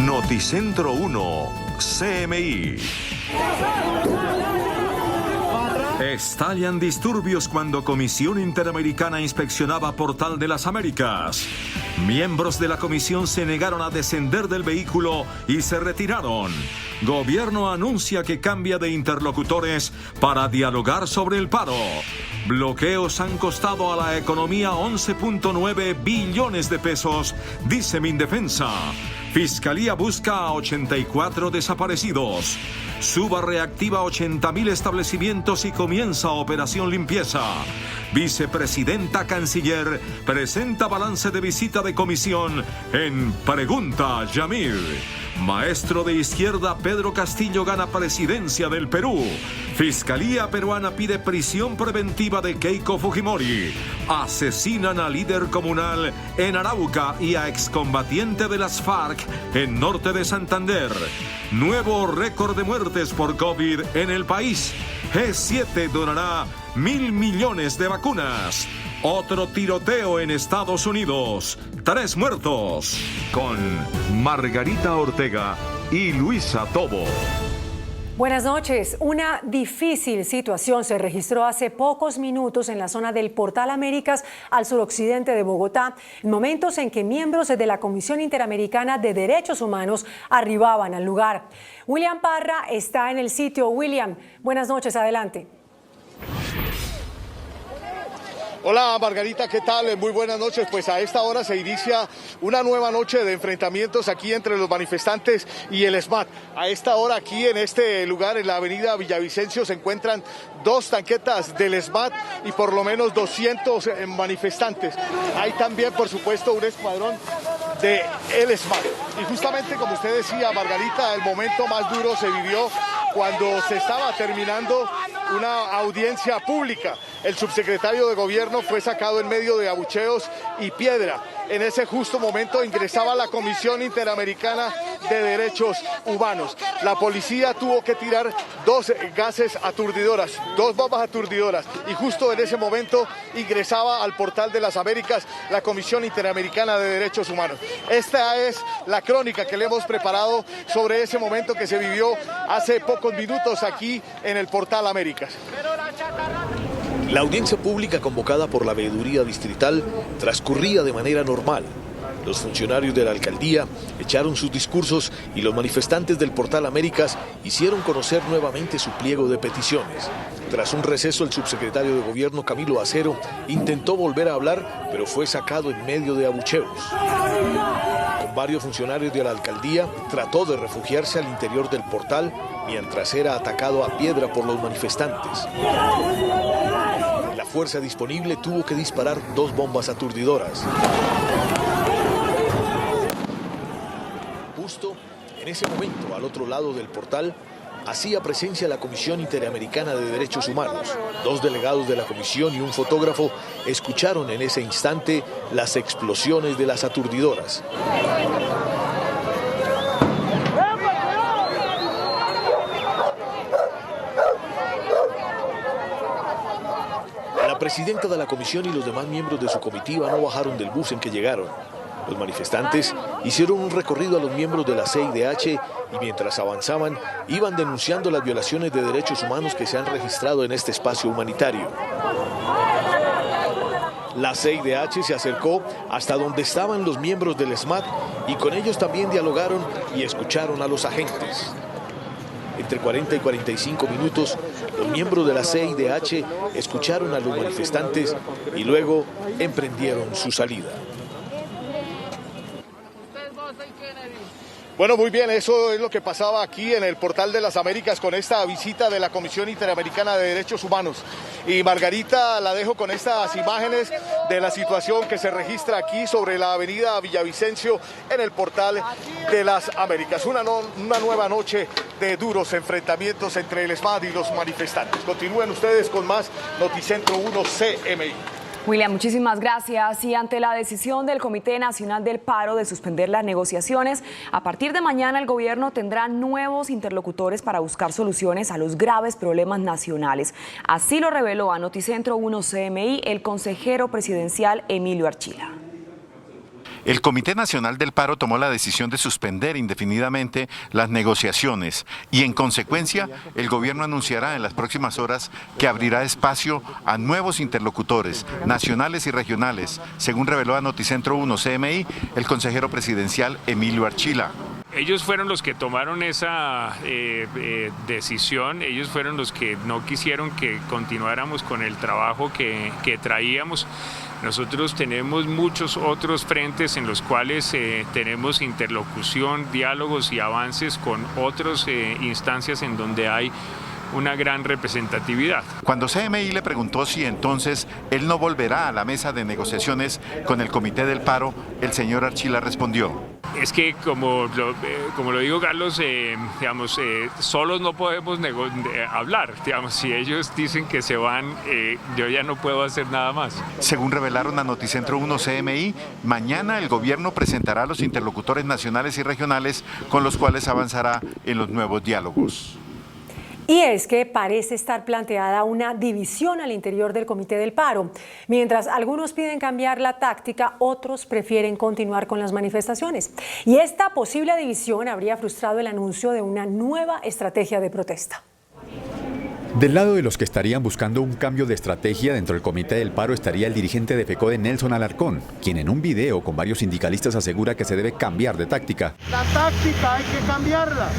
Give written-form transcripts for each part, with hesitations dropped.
Noticentro 1, CMI. Estallan disturbios cuando Comisión Interamericana inspeccionaba Portal de las Américas. Miembros de la comisión se negaron a descender del vehículo y se retiraron. Gobierno anuncia que cambia de interlocutores para dialogar sobre el paro. Bloqueos han costado a la economía 11.9 billones de pesos, dice Mindefensa. Fiscalía busca a 84 desaparecidos. Suba reactiva 80.000 establecimientos y comienza operación limpieza. Vicepresidenta Canciller presenta balance de visita de comisión en Pregunta Yamir. Maestro de izquierda Pedro Castillo gana presidencia del Perú. Fiscalía peruana pide prisión preventiva de Keiko Fujimori. Asesinan a líder comunal en Arauca y a excombatiente de las FARC en norte de Santander. Nuevo récord de muertes por COVID en el país. G7 donará 1.000 millones de vacunas. Otro tiroteo en Estados Unidos. 3 muertos. Con Margarita Ortega y Luisa Tobo. Buenas noches. Una difícil situación se registró hace pocos minutos en la zona del Portal Américas al suroccidente de Bogotá, en momentos en que miembros de la Comisión Interamericana de Derechos Humanos arribaban al lugar. William Parra está en el sitio. William, buenas noches, adelante. Hola Margarita, ¿qué tal? Muy buenas noches. Pues a esta hora se inicia una nueva noche de enfrentamientos aquí entre los manifestantes y el SMAT. A esta hora aquí en este lugar, en la avenida Villavicencio, se encuentran 2 tanquetas del SMAT y por lo menos 200 manifestantes. Hay también, por supuesto, un escuadrón del SMAT. Y justamente como usted decía, Margarita, el momento más duro se vivió cuando se estaba terminando una audiencia pública. El subsecretario de Gobierno fue sacado en medio de abucheos y piedra. En ese justo momento ingresaba la Comisión Interamericana de Derechos Humanos. La policía tuvo que tirar 2 gases aturdidoras, 2 bombas aturdidoras. Y justo en ese momento ingresaba al Portal de las Américas la Comisión Interamericana de Derechos Humanos. Esta es la crónica que le hemos preparado sobre ese momento que se vivió hace pocos minutos aquí en el Portal Américas. La audiencia pública convocada por la veeduría distrital transcurría de manera normal. Los funcionarios de la alcaldía echaron sus discursos y los manifestantes del Portal Américas hicieron conocer nuevamente su pliego de peticiones. Tras un receso, el subsecretario de Gobierno, Camilo Acero, intentó volver a hablar, pero fue sacado en medio de abucheos. Con varios funcionarios de la alcaldía, trató de refugiarse al interior del portal mientras era atacado a piedra por los manifestantes. La fuerza disponible tuvo que disparar 2 bombas aturdidoras. Justo en ese momento, al otro lado del portal, hacía presencia la Comisión Interamericana de Derechos Humanos. 2 delegados de la comisión y un fotógrafo escucharon en ese instante las explosiones de las aturdidoras. La presidenta de la comisión y los demás miembros de su comitiva no bajaron del bus en que llegaron. Los manifestantes hicieron un recorrido a los miembros de la CIDH y mientras avanzaban iban denunciando las violaciones de derechos humanos que se han registrado en este espacio humanitario. La CIDH se acercó hasta donde estaban los miembros del SMAT y con ellos también dialogaron y escucharon a los agentes. Entre 40 y 45 minutos, los miembros de la CIDH escucharon a los manifestantes y luego emprendieron su salida. Bueno, muy bien, eso es lo que pasaba aquí en el Portal de las Américas con esta visita de la Comisión Interamericana de Derechos Humanos. Y Margarita, la dejo con estas imágenes de la situación que se registra aquí sobre la avenida Villavicencio en el Portal de las Américas. Una nueva noche de duros enfrentamientos entre el SMAT y los manifestantes. Continúen ustedes con más Noticentro 1 CMI. William, muchísimas gracias. Y ante la decisión del Comité Nacional del Paro de suspender las negociaciones, a partir de mañana el gobierno tendrá nuevos interlocutores para buscar soluciones a los graves problemas nacionales. Así lo reveló a Noticentro 1 CMI el consejero presidencial Emilio Archila. El Comité Nacional del Paro tomó la decisión de suspender indefinidamente las negociaciones y, en consecuencia, el gobierno anunciará en las próximas horas que abrirá espacio a nuevos interlocutores nacionales y regionales, según reveló a Noticentro 1 CMI el consejero presidencial Emilio Archila. Ellos fueron los que tomaron esa decisión, ellos fueron los que no quisieron que continuáramos con el trabajo que traíamos. Nosotros tenemos muchos otros frentes en los cuales tenemos interlocución, diálogos y avances con otras instancias en donde hay una gran representatividad. Cuando CMI le preguntó si entonces él no volverá a la mesa de negociaciones con el Comité del Paro, el señor Archila respondió: es que como lo digo, Carlos, solos no podemos hablar. Si ellos dicen que se van, yo ya no puedo hacer nada más. Según revelaron a Noticentro 1 CMI, mañana el gobierno presentará a los interlocutores nacionales y regionales con los cuales avanzará en los nuevos diálogos. Y es que parece estar planteada una división al interior del Comité del Paro. Mientras algunos piden cambiar la táctica, otros prefieren continuar con las manifestaciones. Y esta posible división habría frustrado el anuncio de una nueva estrategia de protesta. Del lado de los que estarían buscando un cambio de estrategia dentro del Comité del Paro estaría el dirigente de FECODE, Nelson Alarcón, quien en un video con varios sindicalistas asegura que se debe cambiar de táctica. La táctica hay que cambiarla.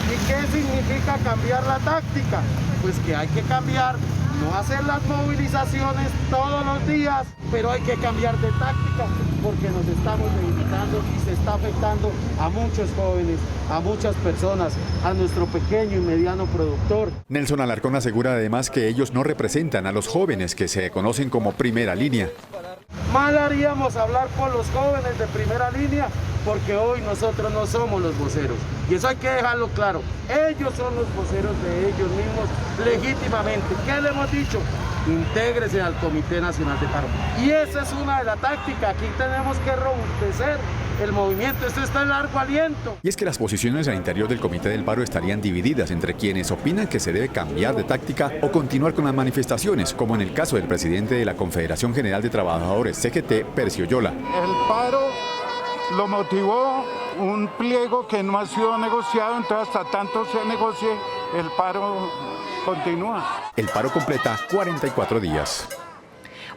¿Y qué significa cambiar la táctica? Pues que hay que cambiar, no hacer las movilizaciones todos los días, pero hay que cambiar de táctica porque nos estamos debilitando y se está afectando a muchos jóvenes, a muchas personas, a nuestro pequeño y mediano productor. Nelson Alarcón asegura además que ellos no representan a los jóvenes que se conocen como primera línea. Mal haríamos hablar por los jóvenes de primera línea porque hoy nosotros no somos los voceros. Y eso hay que dejarlo claro. Ellos son los voceros de ellos mismos legítimamente. ¿Qué le hemos dicho? Intégrese al Comité Nacional de Paro. Y esa es una de las tácticas. Aquí tenemos que robustecer el movimiento. Esto está en largo aliento. Y es que las posiciones al interior del Comité del Paro estarían divididas entre quienes opinan que se debe cambiar de táctica o continuar con las manifestaciones, como en el caso del presidente de la Confederación General de Trabajadores, CGT, Percio Yola. El paro lo motivó un pliego que no ha sido negociado, entonces hasta tanto se negocie, el paro continúa. El paro completa 44 días.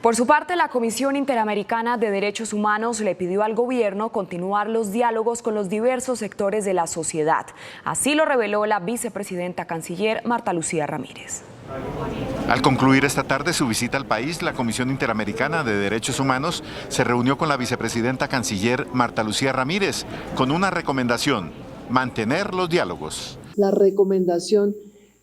Por su parte, la Comisión Interamericana de Derechos Humanos le pidió al gobierno continuar los diálogos con los diversos sectores de la sociedad. Así lo reveló la vicepresidenta canciller Marta Lucía Ramírez. Al concluir esta tarde su visita al país, la Comisión Interamericana de Derechos Humanos se reunió con la vicepresidenta canciller Marta Lucía Ramírez con una recomendación: mantener los diálogos. La recomendación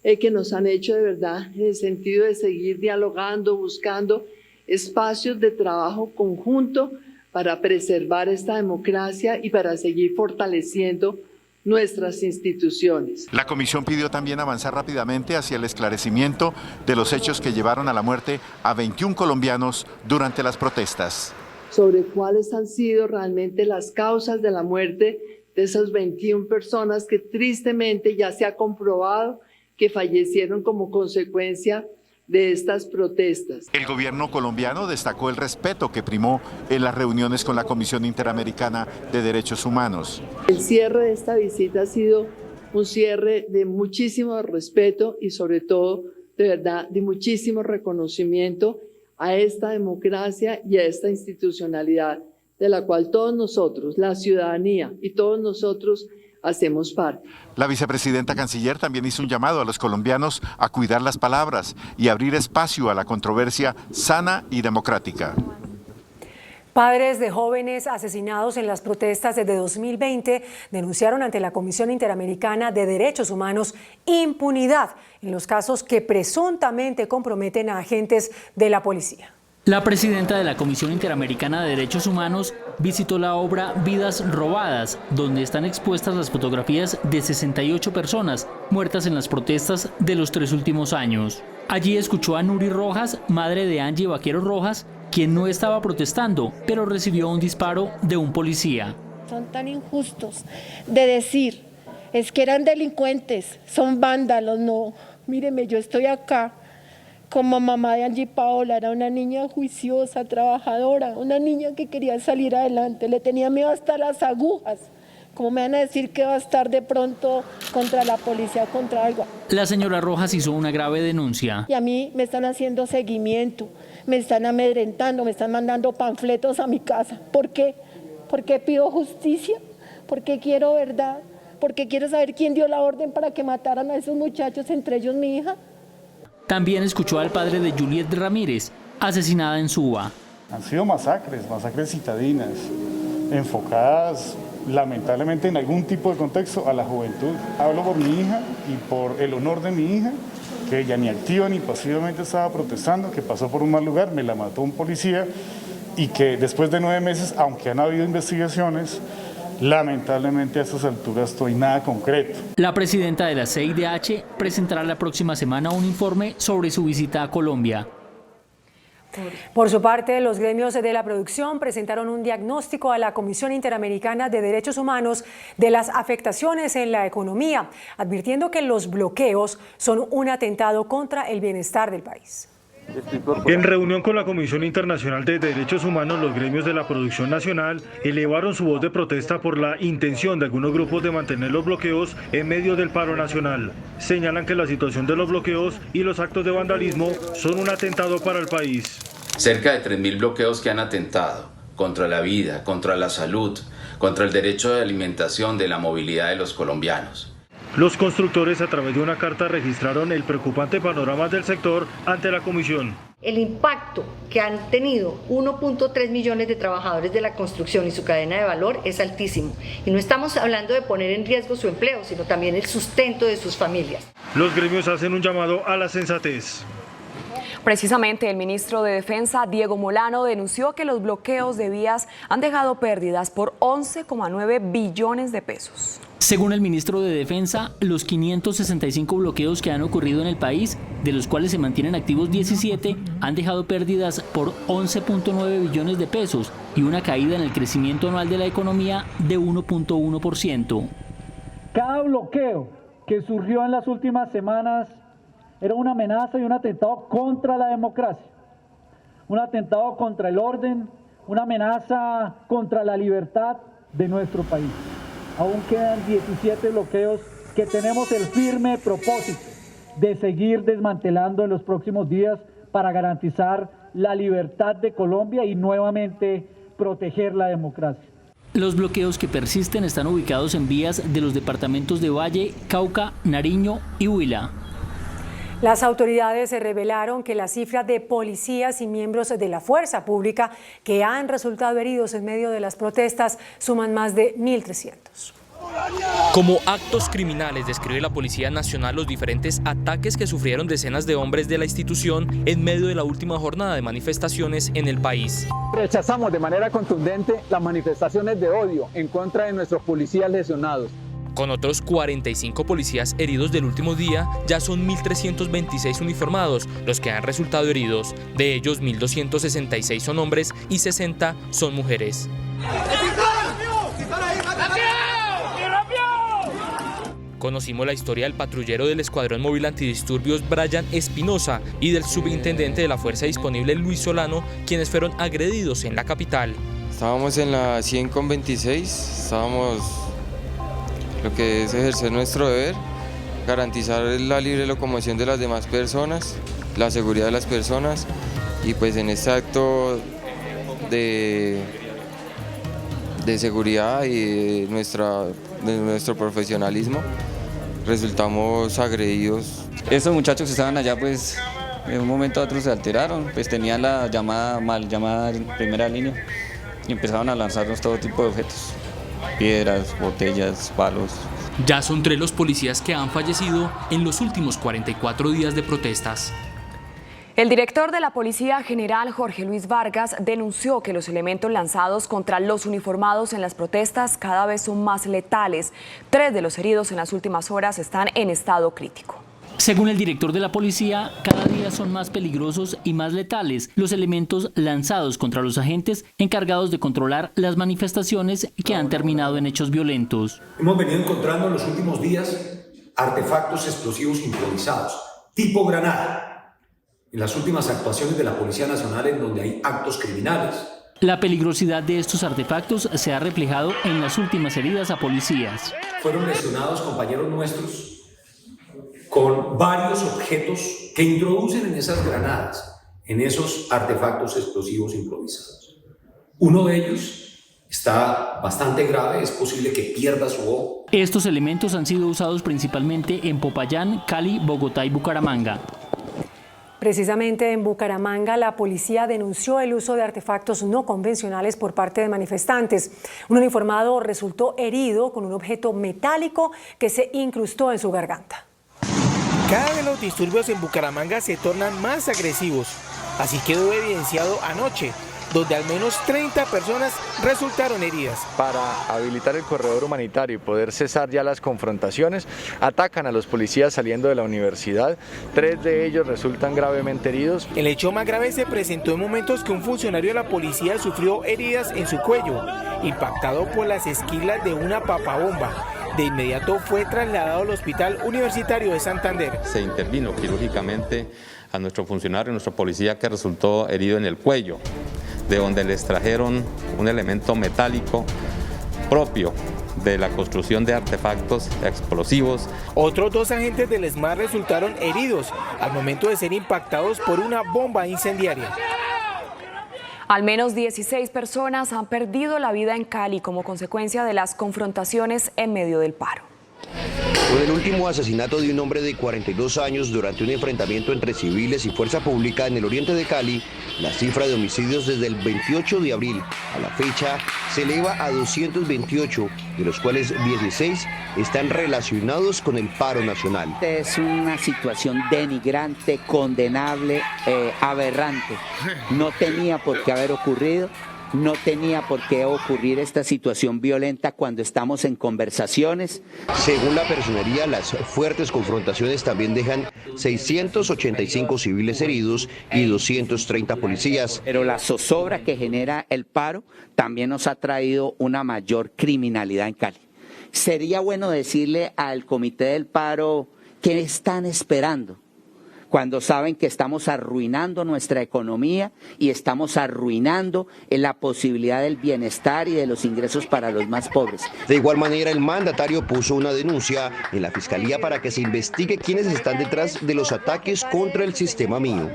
que nos han hecho de verdad en el sentido de seguir dialogando, buscando espacios de trabajo conjunto para preservar esta democracia y para seguir fortaleciendo nuestras instituciones. La comisión pidió también avanzar rápidamente hacia el esclarecimiento de los hechos que llevaron a la muerte a 21 colombianos durante las protestas. Sobre cuáles han sido realmente las causas de la muerte de esas 21 personas que tristemente ya se ha comprobado que fallecieron como consecuencia de estas protestas. El gobierno colombiano destacó el respeto que primó en las reuniones con la Comisión Interamericana de Derechos Humanos. El cierre de esta visita ha sido un cierre de muchísimo respeto y sobre todo, de verdad, de muchísimo reconocimiento a esta democracia y a esta institucionalidad de la cual todos nosotros, la ciudadanía y todos nosotros hacemos parte. La vicepresidenta canciller también hizo un llamado a los colombianos a cuidar las palabras y abrir espacio a la controversia sana y democrática. Padres de jóvenes asesinados en las protestas desde 2020 denunciaron ante la Comisión Interamericana de Derechos Humanos impunidad en los casos que presuntamente comprometen a agentes de la policía. La presidenta de la Comisión Interamericana de Derechos Humanos visitó la obra Vidas Robadas, donde están expuestas las fotografías de 68 personas muertas en las protestas de los 3 últimos años. Allí escuchó a Nuri Rojas, madre de Angie Vaquero Rojas, quien no estaba protestando, pero recibió un disparo de un policía. Son tan injustos de decir, es que eran delincuentes, son vándalos, no, míreme, yo estoy acá. como mamá de Angie Paola, era una niña juiciosa, trabajadora, una niña que quería salir adelante, le tenía miedo hasta las agujas. ¿Cómo me van a decir que va a estar de pronto contra la policía, contra algo? La señora Rojas hizo una grave denuncia. Y a mí me están haciendo seguimiento, me están amedrentando, me están mandando panfletos a mi casa. ¿Por qué? Porque pido justicia, porque quiero verdad, porque quiero saber quién dio la orden para que mataran a esos muchachos, entre ellos mi hija. También escuchó al padre de Juliet Ramírez, asesinada en Suba. Han sido masacres citadinas, enfocadas lamentablemente en algún tipo de contexto a la juventud. Hablo por mi hija y por el honor de mi hija, que ella ni activa ni pasivamente estaba protestando, que pasó por un mal lugar, me la mató un policía y que después de 9 meses, aunque han habido investigaciones, lamentablemente a estas alturas no hay nada concreto. La presidenta de la CIDH presentará la próxima semana un informe sobre su visita a Colombia. Por su parte, los gremios de la producción presentaron un diagnóstico a la Comisión Interamericana de Derechos Humanos de las afectaciones en la economía, advirtiendo que los bloqueos son un atentado contra el bienestar del país. En reunión con la Comisión Internacional de Derechos Humanos, los gremios de la producción nacional elevaron su voz de protesta por la intención de algunos grupos de mantener los bloqueos en medio del paro nacional. Señalan que la situación de los bloqueos y los actos de vandalismo son un atentado para el país. Cerca de 3.000 bloqueos que han atentado contra la vida, contra la salud, contra el derecho de alimentación, de la movilidad de los colombianos. Los constructores, a través de una carta, registraron el preocupante panorama del sector ante la comisión. El impacto que han tenido 1.3 millones de trabajadores de la construcción y su cadena de valor es altísimo. Y no estamos hablando de poner en riesgo su empleo, sino también el sustento de sus familias. Los gremios hacen un llamado a la sensatez. Precisamente el ministro de Defensa, Diego Molano, denunció que los bloqueos de vías han dejado pérdidas por 11,9 billones de pesos. Según el ministro de Defensa, los 565 bloqueos que han ocurrido en el país, de los cuales se mantienen activos 17, han dejado pérdidas por 11,9 billones de pesos y una caída en el crecimiento anual de la economía de 1,1%. Cada bloqueo que surgió en las últimas semanas era una amenaza y un atentado contra la democracia, un atentado contra el orden, una amenaza contra la libertad de nuestro país. Aún quedan 17 bloqueos que tenemos el firme propósito de seguir desmantelando en los próximos días para garantizar la libertad de Colombia y nuevamente proteger la democracia. Los bloqueos que persisten están ubicados en vías de los departamentos de Valle, Cauca, Nariño y Huila. Las autoridades revelaron que la cifra de policías y miembros de la fuerza pública que han resultado heridos en medio de las protestas suman más de 1.300. Como actos criminales, describe la Policía Nacional los diferentes ataques que sufrieron decenas de hombres de la institución en medio de la última jornada de manifestaciones en el país. Rechazamos de manera contundente las manifestaciones de odio en contra de nuestros policías lesionados. Con otros 45 policías heridos del último día, ya son 1.326 uniformados los que han resultado heridos. De ellos, 1.266 son hombres y 60 son mujeres. Conocimos la historia del patrullero del Escuadrón Móvil Antidisturbios Brian Espinosa y del subintendente de la Fuerza Disponible Luis Solano, quienes fueron agredidos en la capital. Estábamos en la 100 con 26, estábamos lo que es ejercer nuestro deber, garantizar la libre locomoción de las demás personas, la seguridad de las personas, y pues en este acto de seguridad y de nuestro profesionalismo resultamos agredidos. Estos muchachos que estaban allá, pues en un momento a otro se alteraron, pues tenían la mal llamada en primera línea y empezaron a lanzarnos todo tipo de objetos. Piedras, botellas, palos. Ya son 3 los policías que han fallecido en los últimos 44 días de protestas. El director de la Policía General, Jorge Luis Vargas, denunció que los elementos lanzados contra los uniformados en las protestas cada vez son más letales. 3 de los heridos en las últimas horas están en estado crítico. Según el director de la policía, cada día son más peligrosos y más letales los elementos lanzados contra los agentes encargados de controlar las manifestaciones que han terminado en hechos violentos. Hemos venido encontrando en los últimos días artefactos explosivos improvisados, tipo granada, en las últimas actuaciones de la Policía Nacional en donde hay actos criminales. La peligrosidad de estos artefactos se ha reflejado en las últimas heridas a policías. Fueron lesionados compañeros nuestros con varios objetos que introducen en esas granadas, en esos artefactos explosivos improvisados. Uno de ellos está bastante grave, es posible que pierda su ojo. Estos elementos han sido usados principalmente en Popayán, Cali, Bogotá y Bucaramanga. Precisamente en Bucaramanga, la policía denunció el uso de artefactos no convencionales por parte de manifestantes. Un uniformado resultó herido con un objeto metálico que se incrustó en su garganta. Cada vez los disturbios en Bucaramanga se tornan más agresivos. Así quedó evidenciado anoche, donde al menos 30 personas resultaron heridas. Para habilitar el corredor humanitario y poder cesar ya las confrontaciones, atacan a los policías saliendo de la universidad. 3 de ellos resultan gravemente heridos. El hecho más grave se presentó en momentos que un funcionario de la policía sufrió heridas en su cuello, impactado por las esquilas de una papabomba. De inmediato fue trasladado al Hospital Universitario de Santander. Se intervino quirúrgicamente a nuestro funcionario, nuestro policía, que resultó herido en el cuello, de donde le extrajeron un elemento metálico propio de la construcción de artefactos explosivos. Otros 2 agentes del ESMAD resultaron heridos al momento de ser impactados por una bomba incendiaria. Al menos 16 personas han perdido la vida en Cali como consecuencia de las confrontaciones en medio del paro. Con el último asesinato de un hombre de 42 años durante un enfrentamiento entre civiles y fuerza pública en el oriente de Cali, la cifra de homicidios desde el 28 de abril a la fecha se eleva a 228, de los cuales 16 están relacionados con el paro nacional. Es una situación denigrante, condenable, aberrante. No tenía por qué haber ocurrido. No tenía por qué ocurrir esta situación violenta cuando estamos en conversaciones. Según la personería, las fuertes confrontaciones también dejan 685 civiles heridos y 230 policías. Pero la zozobra que genera el paro también nos ha traído una mayor criminalidad en Cali. Sería bueno decirle al Comité del Paro qué están esperando, cuando saben que estamos arruinando nuestra economía y estamos arruinando la posibilidad del bienestar y de los ingresos para los más pobres. De igual manera, el mandatario puso una denuncia en la Fiscalía para que se investigue quiénes están detrás de los ataques contra el sistema MIO.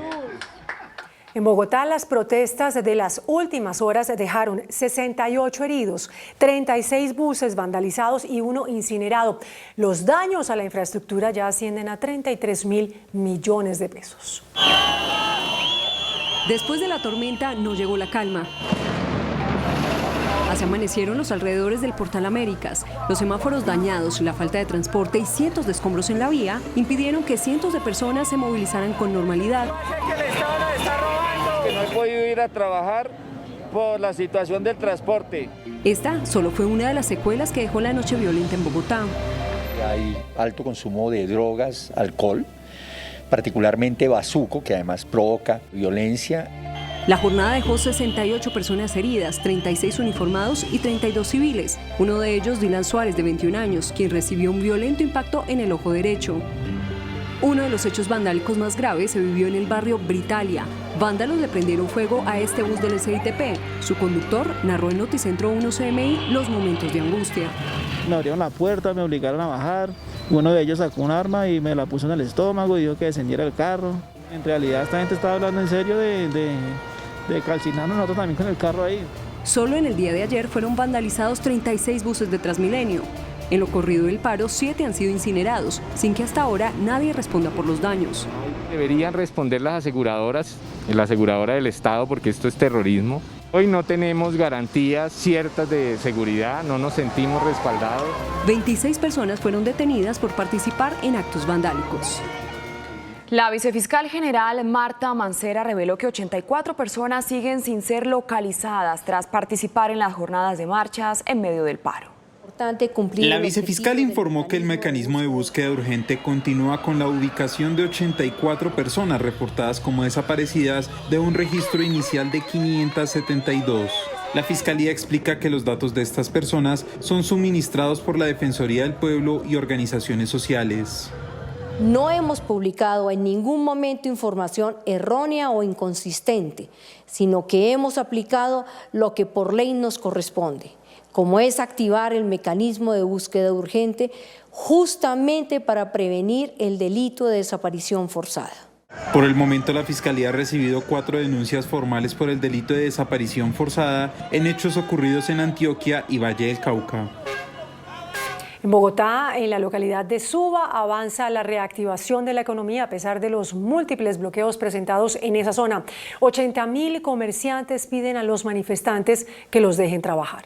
En Bogotá, las protestas de las últimas horas dejaron 68 heridos, 36 buses vandalizados y 1 incinerado. Los daños a la infraestructura ya ascienden a 33.000 millones de pesos. Después de la tormenta no llegó la calma. Así amanecieron los alrededores del Portal Américas. Los semáforos dañados, la falta de transporte y cientos de escombros en la vía impidieron que cientos de personas se movilizaran con normalidad. Que no he podido ir a trabajar por la situación del transporte. Esta solo fue una de las secuelas que dejó la noche violenta en Bogotá. Hay alto consumo de drogas, alcohol, particularmente bazuco, que además provoca violencia. La jornada dejó 68 personas heridas, 36 uniformados y 32 civiles. Uno de ellos, Dylan Suárez, de 21 años, quien recibió un violento impacto en el ojo derecho. Uno de los hechos vandálicos más graves se vivió en el barrio Britalia. Vándalos le prendieron fuego a este bus del SITP. Su conductor narró en Noticentro 1 CMI los momentos de angustia. Me abrieron la puerta, me obligaron a bajar. Uno de ellos sacó un arma y me la puso en el estómago y dijo que descendiera del carro. En realidad esta gente estaba hablando en serio de calcinarnos nosotros también con el carro ahí. Solo en el día de ayer fueron vandalizados 36 buses de Transmilenio. En lo corrido del paro, 7 han sido incinerados, sin que hasta ahora nadie responda por los daños. Deberían responder las aseguradoras, la aseguradora del Estado, porque esto es terrorismo. Hoy no tenemos garantías ciertas de seguridad, no nos sentimos respaldados. 26 personas fueron detenidas por participar en actos vandálicos. La vicefiscal general Marta Mancera reveló que 84 personas siguen sin ser localizadas tras participar en las jornadas de marchas en medio del paro. La vicefiscal informó que el mecanismo de búsqueda urgente continúa con la ubicación de 84 personas reportadas como desaparecidas de un registro inicial de 572. La Fiscalía explica que los datos de estas personas son suministrados por la Defensoría del Pueblo y organizaciones sociales. No hemos publicado en ningún momento información errónea o inconsistente, sino que hemos aplicado lo que por ley nos corresponde, como es activar el mecanismo de búsqueda urgente justamente para prevenir el delito de desaparición forzada. Por el momento, la Fiscalía ha recibido 4 denuncias formales por el delito de desaparición forzada en hechos ocurridos en Antioquia y Valle del Cauca. En Bogotá, en la localidad de Suba, avanza la reactivación de la economía a pesar de los múltiples bloqueos presentados en esa zona. 80.000 comerciantes piden a los manifestantes que los dejen trabajar.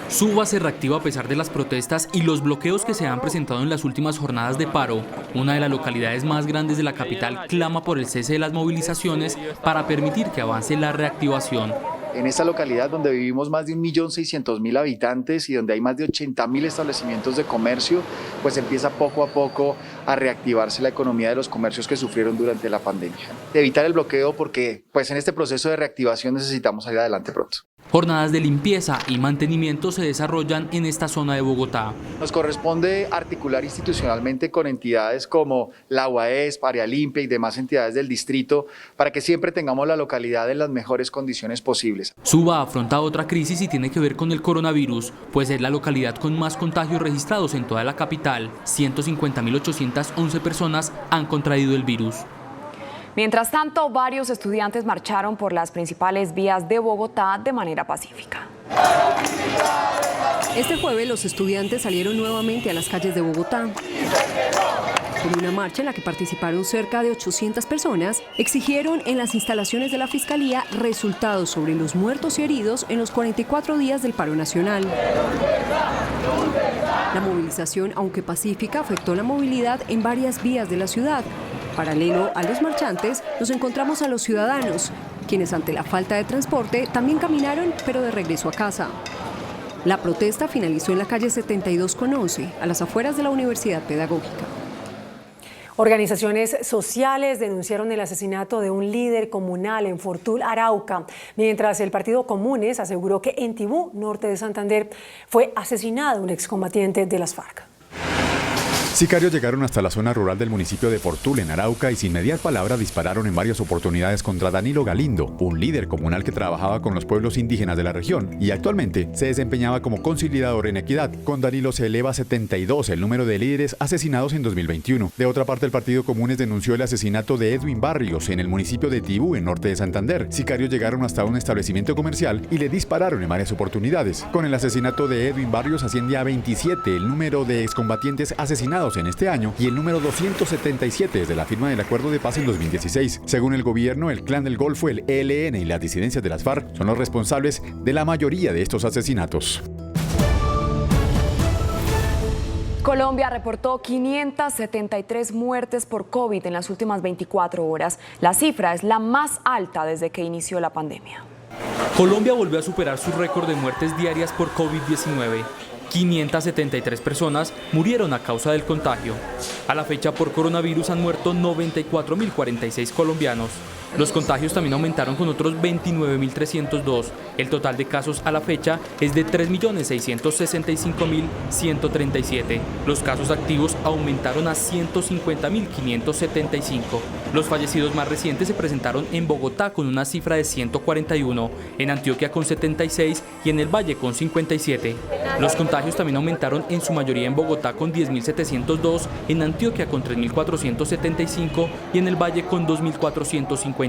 Suba se reactiva a pesar de las protestas y los bloqueos que se han presentado en las últimas jornadas de paro. Una de las localidades más grandes de la capital clama por el cese de las movilizaciones para permitir que avance la reactivación. En esta localidad donde vivimos más de 1.600.000 habitantes y donde hay más de 80.000 establecimientos de comercio, pues empieza poco a poco a reactivarse la economía de los comercios que sufrieron durante la pandemia. Evitar el bloqueo porque pues en este proceso de reactivación necesitamos salir adelante pronto. Jornadas de limpieza y mantenimiento se desarrollan en esta zona de Bogotá. Nos corresponde articular institucionalmente con entidades como la UAESP, Área Limpia y demás entidades del distrito para que siempre tengamos la localidad en las mejores condiciones posibles. Suba afronta otra crisis y tiene que ver con el coronavirus, pues es la localidad con más contagios registrados en toda la capital. 150.811 personas han contraído el virus. Mientras tanto, varios estudiantes marcharon por las principales vías de Bogotá de manera pacífica. Este jueves los estudiantes salieron nuevamente a las calles de Bogotá. En una marcha en la que participaron cerca de 800 personas, exigieron en las instalaciones de la Fiscalía resultados sobre los muertos y heridos en los 44 días del paro nacional. La movilización, aunque pacífica, afectó la movilidad en varias vías de la ciudad. Paralelo a los marchantes, nos encontramos a los ciudadanos, quienes ante la falta de transporte también caminaron, pero de regreso a casa. La protesta finalizó en la calle 72 con 11, a las afueras de la Universidad Pedagógica. Organizaciones sociales denunciaron el asesinato de un líder comunal en Fortul, Arauca, mientras el Partido Comunes aseguró que en Tibú, norte de Santander, fue asesinado un excombatiente de las FARC. Sicarios llegaron hasta la zona rural del municipio de Fortul, en Arauca, y sin mediar palabra dispararon en varias oportunidades contra Danilo Galindo, un líder comunal que trabajaba con los pueblos indígenas de la región y actualmente se desempeñaba como conciliador en Equidad. Con Danilo se eleva a 72 el número de líderes asesinados en 2021. De otra parte, el Partido Comunes denunció el asesinato de Edwin Barrios en el municipio de Tibú, en norte de Santander. Sicarios llegaron hasta un establecimiento comercial y le dispararon en varias oportunidades. Con el asesinato de Edwin Barrios asciende a 27 el número de excombatientes asesinados en este año y el número 277 desde la firma del acuerdo de paz en 2016. Según el gobierno, el Clan del Golfo, el ELN y las disidencias de las FARC son los responsables de la mayoría de estos asesinatos. Colombia reportó 573 muertes por COVID en las últimas 24 horas. La cifra es la más alta desde que inició la pandemia. Colombia volvió a superar su récord de muertes diarias por COVID-19. 573 personas murieron a causa del contagio. A la fecha, por coronavirus han muerto 94.046 colombianos. Los contagios también aumentaron con otros 29.302. El total de casos a la fecha es de 3.665.137. Los casos activos aumentaron a 150.575. Los fallecidos más recientes se presentaron en Bogotá con una cifra de 141, en Antioquia con 76 y en el Valle con 57. Los contagios también aumentaron en su mayoría en Bogotá con 10.702, en Antioquia con 3.475 y en el Valle con 2.452.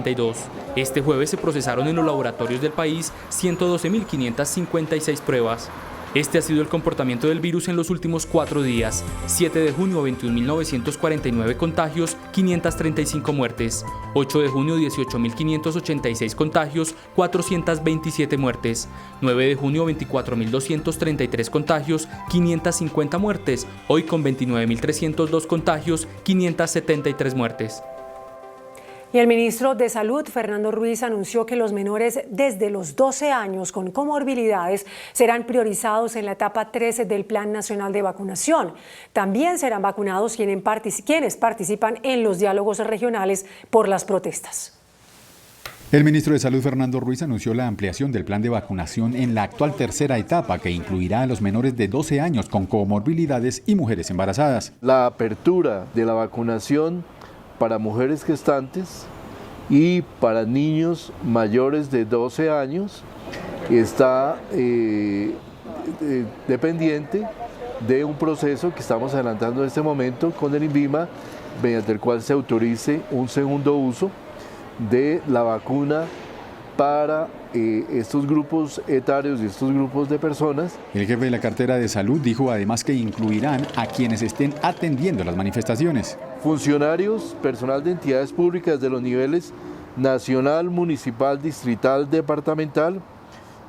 Este jueves se procesaron en los laboratorios del país 112.556 pruebas. Este ha sido el comportamiento del virus en los últimos 4 días. 7 de junio, 21.949 contagios, 535 muertes. 8 de junio, 18.586 contagios, 427 muertes. 9 de junio, 24.233 contagios, 550 muertes. Hoy con 29.302 contagios, 573 muertes. Y el ministro de Salud, Fernando Ruiz, anunció que los menores desde los 12 años con comorbilidades serán priorizados en la etapa 13 del Plan Nacional de Vacunación. También serán vacunados quienes participan en los diálogos regionales por las protestas. El ministro de Salud, Fernando Ruiz, anunció la ampliación del plan de vacunación en la actual tercera etapa, que incluirá a los menores de 12 años con comorbilidades y mujeres embarazadas. La apertura de la vacunación para mujeres gestantes y para niños mayores de 12 años está dependiente de un proceso que estamos adelantando en este momento con el INVIMA, mediante el cual se autorice un segundo uso de la vacuna para estos grupos etarios y estos grupos de personas. El jefe de la cartera de salud dijo además que incluirán a quienes estén atendiendo las manifestaciones. Funcionarios, personal de entidades públicas de los niveles nacional, municipal, distrital, departamental,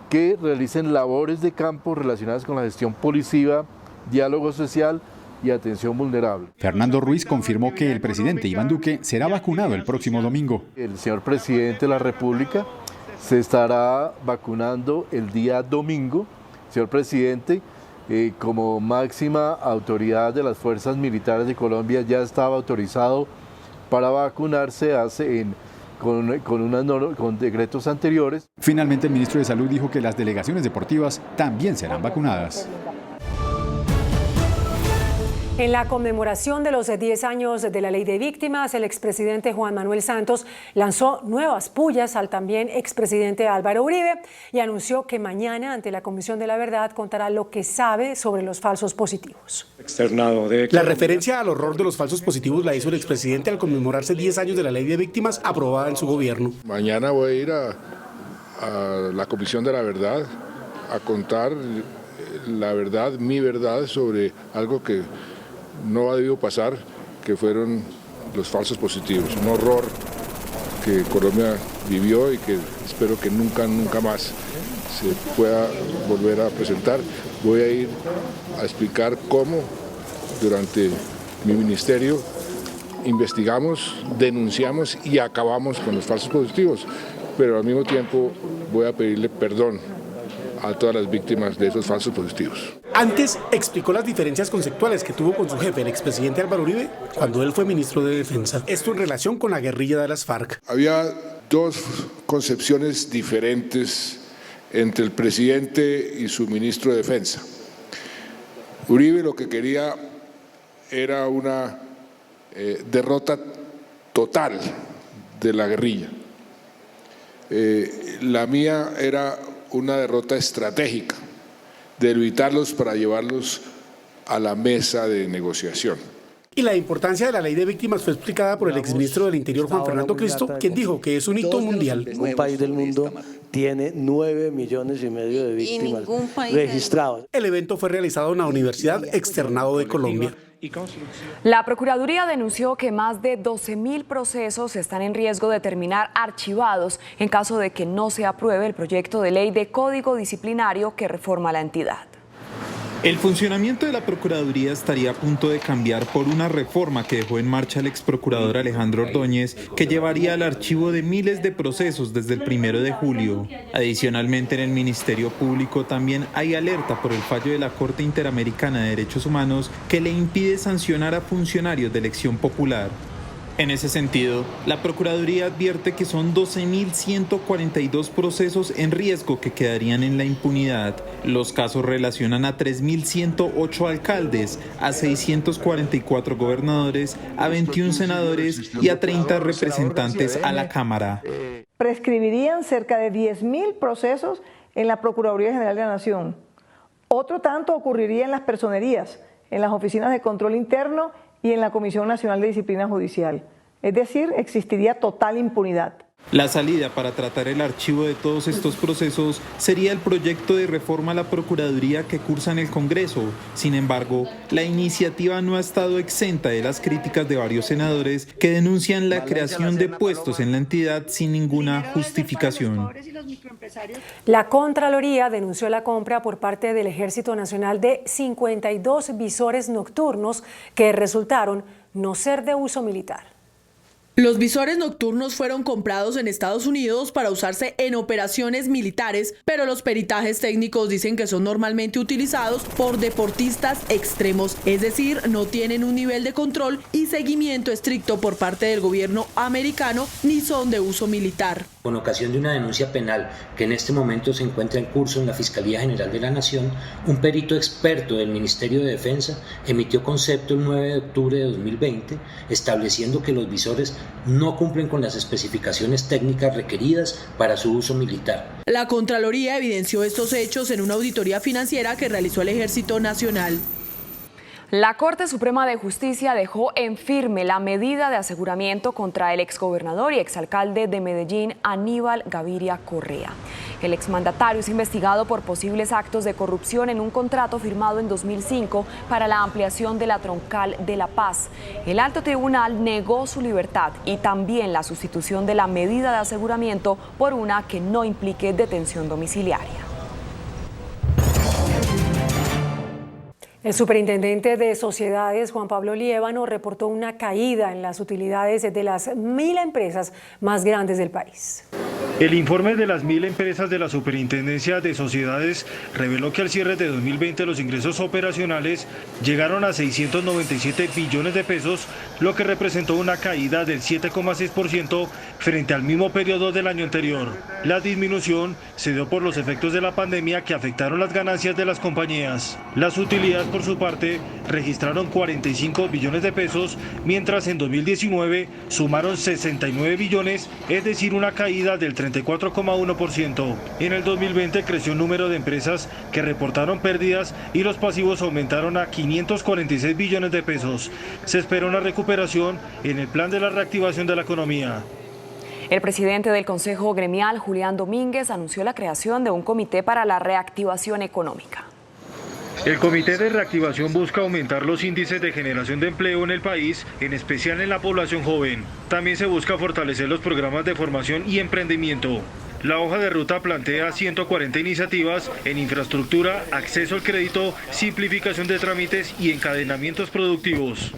que realicen labores de campo relacionadas con la gestión policiva, diálogo social y atención vulnerable. Fernando Ruiz confirmó que el presidente Iván Duque será vacunado el próximo domingo. El señor presidente de la República se estará vacunando el día domingo. Señor presidente, como máxima autoridad de las fuerzas militares de Colombia, ya estaba autorizado para vacunarse con decretos anteriores. Finalmente, el ministro de Salud dijo que las delegaciones deportivas también serán vacunadas. En la conmemoración de los 10 años de la Ley de Víctimas, el expresidente Juan Manuel Santos lanzó nuevas pullas al también expresidente Álvaro Uribe y anunció que mañana ante la Comisión de la Verdad contará lo que sabe sobre los falsos positivos. La referencia al horror de los falsos positivos la hizo el expresidente al conmemorarse 10 años de la Ley de Víctimas aprobada en su gobierno. Mañana voy a ir a la Comisión de la Verdad a contar la verdad, mi verdad sobre algo que no ha debido pasar, que fueron los falsos positivos, un horror que Colombia vivió y que espero que nunca más se pueda volver a presentar. Voy a ir a explicar cómo durante mi ministerio investigamos, denunciamos y acabamos con los falsos positivos, pero al mismo tiempo voy a pedirle perdón a todas las víctimas de esos falsos positivos. Antes explicó las diferencias conceptuales que tuvo con su jefe, el expresidente Álvaro Uribe, cuando él fue ministro de Defensa. Esto en relación con la guerrilla de las FARC. Había dos concepciones diferentes entre el presidente y su ministro de Defensa. Uribe lo que quería era una derrota total de la guerrilla. La mía era una derrota estratégica, debilitarlos para llevarlos a la mesa de negociación. Y la importancia de la Ley de Víctimas fue explicada por el exministro del Interior, Juan Fernando Cristo, quien dijo que es un hito mundial. Ningún país del mundo tiene 9,5 millones de víctimas registradas. El evento fue realizado en la Universidad Externado de Colombia. La Procuraduría denunció que más de 12.000 procesos están en riesgo de terminar archivados en caso de que no se apruebe el proyecto de ley de Código Disciplinario que reforma la entidad. El funcionamiento de la Procuraduría estaría a punto de cambiar por una reforma que dejó en marcha el exprocurador Alejandro Ordóñez, que llevaría al archivo de miles de procesos desde el 1 de julio. Adicionalmente, en el Ministerio Público también hay alerta por el fallo de la Corte Interamericana de Derechos Humanos que le impide sancionar a funcionarios de elección popular. En ese sentido, la Procuraduría advierte que son 12.142 procesos en riesgo que quedarían en la impunidad. Los casos relacionan a 3.108 alcaldes, a 644 gobernadores, a 21 senadores y a 30 representantes a la Cámara. Prescribirían cerca de 10.000 procesos en la Procuraduría General de la Nación. Otro tanto ocurriría en las personerías, en las oficinas de control interno y en la Comisión Nacional de Disciplina Judicial. Es decir, existiría total impunidad. La salida para tratar el archivo de todos estos procesos sería el proyecto de reforma a la Procuraduría que cursa en el Congreso. Sin embargo, la iniciativa no ha estado exenta de las críticas de varios senadores que denuncian la creación de puestos en la entidad sin ninguna justificación. La Contraloría denunció la compra por parte del Ejército Nacional de 52 visores nocturnos que resultaron no ser de uso militar. Los visores nocturnos fueron comprados en Estados Unidos para usarse en operaciones militares, pero los peritajes técnicos dicen que son normalmente utilizados por deportistas extremos, es decir, no tienen un nivel de control y seguimiento estricto por parte del gobierno americano ni son de uso militar. Con ocasión de una denuncia penal que en este momento se encuentra en curso en la Fiscalía General de la Nación, un perito experto del Ministerio de Defensa emitió concepto el 9 de octubre de 2020, estableciendo que los visores no cumplen con las especificaciones técnicas requeridas para su uso militar. La Contraloría evidenció estos hechos en una auditoría financiera que realizó el Ejército Nacional. La Corte Suprema de Justicia dejó en firme la medida de aseguramiento contra el exgobernador y exalcalde de Medellín, Aníbal Gaviria Correa. El exmandatario es investigado por posibles actos de corrupción en un contrato firmado en 2005 para la ampliación de la Troncal de La Paz. El alto tribunal negó su libertad y también la sustitución de la medida de aseguramiento por una que no implique detención domiciliaria. El superintendente de Sociedades, Juan Pablo Liévano, reportó una caída en las utilidades de las 1000 empresas más grandes del país. El informe de las 1000 empresas de la Superintendencia de Sociedades reveló que al cierre de 2020 los ingresos operacionales llegaron a 697 billones de pesos, lo que representó una caída del 7,6% frente al mismo periodo del año anterior. La disminución se dio por los efectos de la pandemia que afectaron las ganancias de las compañías. Las utilidades, por su parte, registraron 45 billones de pesos, mientras en 2019 sumaron 69 billones, es decir, una caída del 34,1%. En el 2020 creció el número de empresas que reportaron pérdidas y los pasivos aumentaron a 546 billones de pesos. Se espera una recuperación en el plan de la reactivación de la economía. El presidente del Consejo Gremial, Julián Domínguez, anunció la creación de un comité para la reactivación económica. El Comité de Reactivación busca aumentar los índices de generación de empleo en el país, en especial en la población joven. También se busca fortalecer los programas de formación y emprendimiento. La hoja de ruta plantea 140 iniciativas en infraestructura, acceso al crédito, simplificación de trámites y encadenamientos productivos.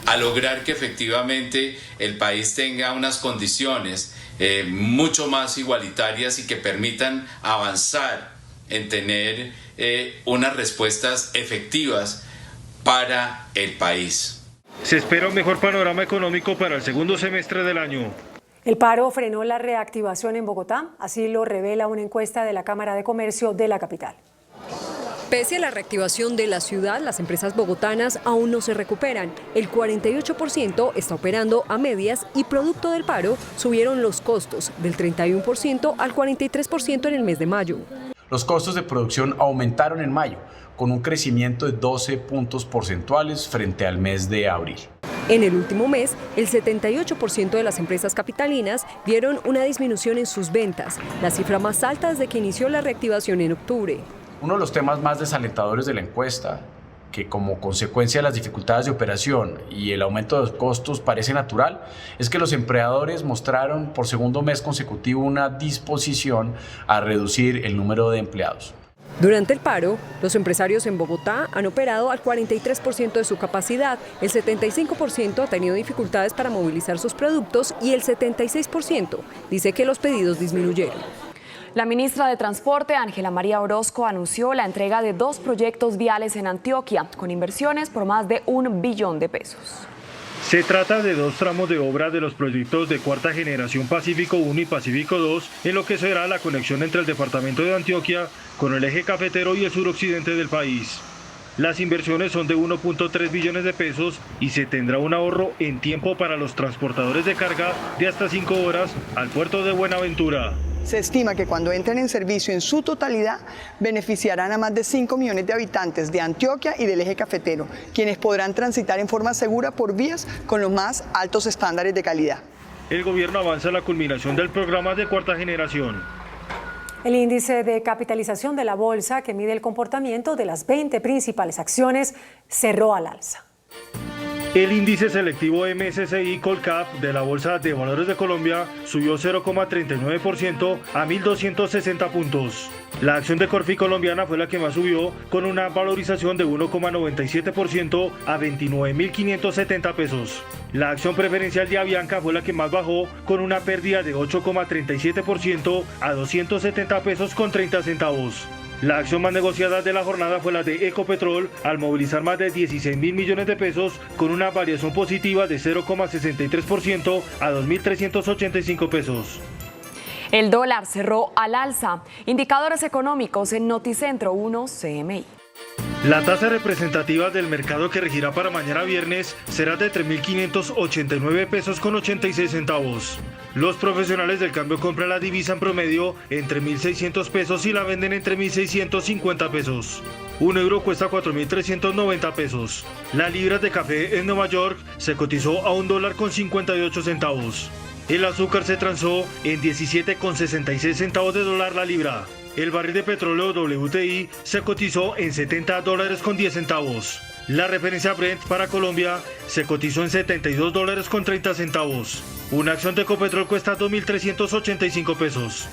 A lograr que efectivamente el país tenga unas condiciones mucho más igualitarias y que permitan avanzar en tener unas respuestas efectivas para el país. Se espera un mejor panorama económico para el segundo semestre del año. El paro frenó la reactivación en Bogotá, así lo revela una encuesta de la Cámara de Comercio de la capital. Pese a la reactivación de la ciudad, las empresas bogotanas aún no se recuperan. El 48% está operando a medias y producto del paro subieron los costos del 31% al 43% en el mes de mayo. Los costos de producción aumentaron en mayo, con un crecimiento de 12 puntos porcentuales frente al mes de abril. En el último mes, el 78% de las empresas capitalinas vieron una disminución en sus ventas, la cifra más alta desde que inició la reactivación en octubre. Uno de los temas más desalentadores de la encuesta, que como consecuencia de las dificultades de operación y el aumento de los costos parece natural, es que los empleadores mostraron por segundo mes consecutivo una disposición a reducir el número de empleados. Durante el paro, los empresarios en Bogotá han operado al 43% de su capacidad, el 75% ha tenido dificultades para movilizar sus productos y el 76% dice que los pedidos disminuyeron. La ministra de Transporte, Ángela María Orozco, anunció la entrega de 2 proyectos viales en Antioquia, con inversiones por más de $1 billón. Se trata de 2 tramos de obra de los proyectos de cuarta generación Pacífico 1 y Pacífico 2, en lo que será la conexión entre el departamento de Antioquia con el eje cafetero y el suroccidente del país. Las inversiones son de 1.3 billones de pesos y se tendrá un ahorro en tiempo para los transportadores de carga de hasta 5 horas al puerto de Buenaventura. Se estima que cuando entren en servicio en su totalidad beneficiarán a más de 5 millones de habitantes de Antioquia y del eje cafetero, quienes podrán transitar en forma segura por vías con los más altos estándares de calidad. El gobierno avanza en la culminación del programa de cuarta generación. El índice de capitalización de la bolsa, que mide el comportamiento de las 20 principales acciones, cerró al alza. El índice selectivo MSCI Colcap de la Bolsa de Valores de Colombia subió 0,39% a 1.260 puntos. La acción de Corfi colombiana fue la que más subió, con una valorización de 1,97% a 29.570 pesos. La acción preferencial de Avianca fue la que más bajó, con una pérdida de 8,37% a 270 pesos con 30 centavos. La acción más negociada de la jornada fue la de Ecopetrol, al movilizar más de 16.000 millones de pesos, con una variación positiva de 0,63% a 2.385 pesos. El dólar cerró al alza. Indicadores económicos en Noticentro 1 CMI. La tasa representativa del mercado que regirá para mañana viernes será de 3.589 pesos con 86 centavos. Los profesionales del cambio compran la divisa en promedio entre 1.600 pesos y la venden entre 1.650 pesos. Un euro cuesta 4.390 pesos. La libra de café en Nueva York se cotizó a $1.58. El azúcar se transó en 17,66 centavos de dólar la libra. El barril de petróleo WTI se cotizó en $70.10. La referencia Brent para Colombia se cotizó en $72.30. Una acción de Ecopetrol cuesta 2.385 pesos.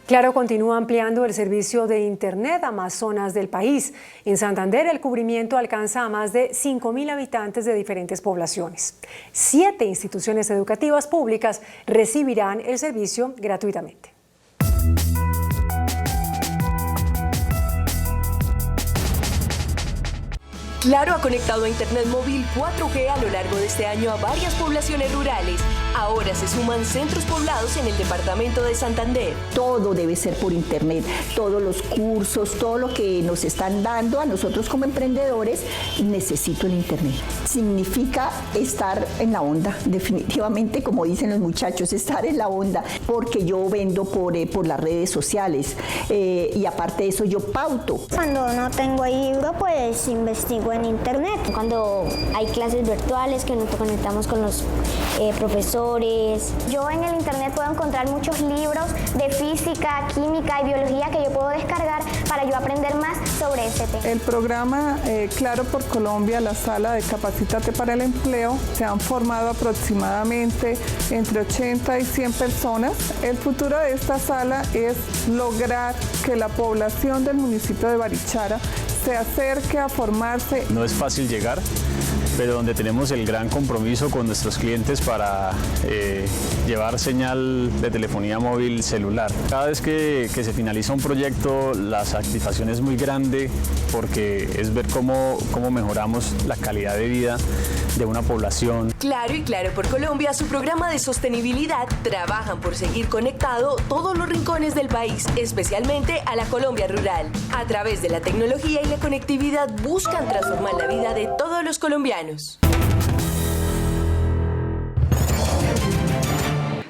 Claro continúa ampliando el servicio de Internet a más zonas del país. En Santander el cubrimiento alcanza a más de 5.000 habitantes de diferentes poblaciones. 7 instituciones educativas públicas recibirán el servicio gratuitamente. Claro ha conectado a Internet móvil 4G a lo largo de este año a varias poblaciones rurales. Ahora se suman centros poblados en el departamento de Santander. Todo debe ser por Internet, todos los cursos, todo lo que nos están dando a nosotros como emprendedores, necesito el Internet. Significa estar en la onda, definitivamente, como dicen los muchachos, estar en la onda, porque yo vendo por las redes sociales y aparte de eso yo pauto. Cuando no tengo libro, pues investigo en Internet. Cuando hay clases virtuales que nos conectamos con los profesores. Yo en el Internet puedo encontrar muchos libros de física, química y biología que yo puedo descargar para yo aprender más sobre ese tema. El programa Claro por Colombia, la sala de Capacítate para el Empleo, se han formado aproximadamente entre 80 y 100 personas. El futuro de esta sala es lograr que la población del municipio de Barichara se acerque a formarse. No es fácil llegar, pero donde tenemos el gran compromiso con nuestros clientes para llevar señal de telefonía móvil celular. Cada vez que se finaliza un proyecto, la satisfacción es muy grande porque es ver cómo mejoramos la calidad de vida de una población. Claro y Claro por Colombia, su programa de sostenibilidad, trabajan por seguir conectado todos los rincones del país, especialmente a la Colombia rural. A través de la tecnología y la conectividad buscan transformar la vida de todos los colombianos.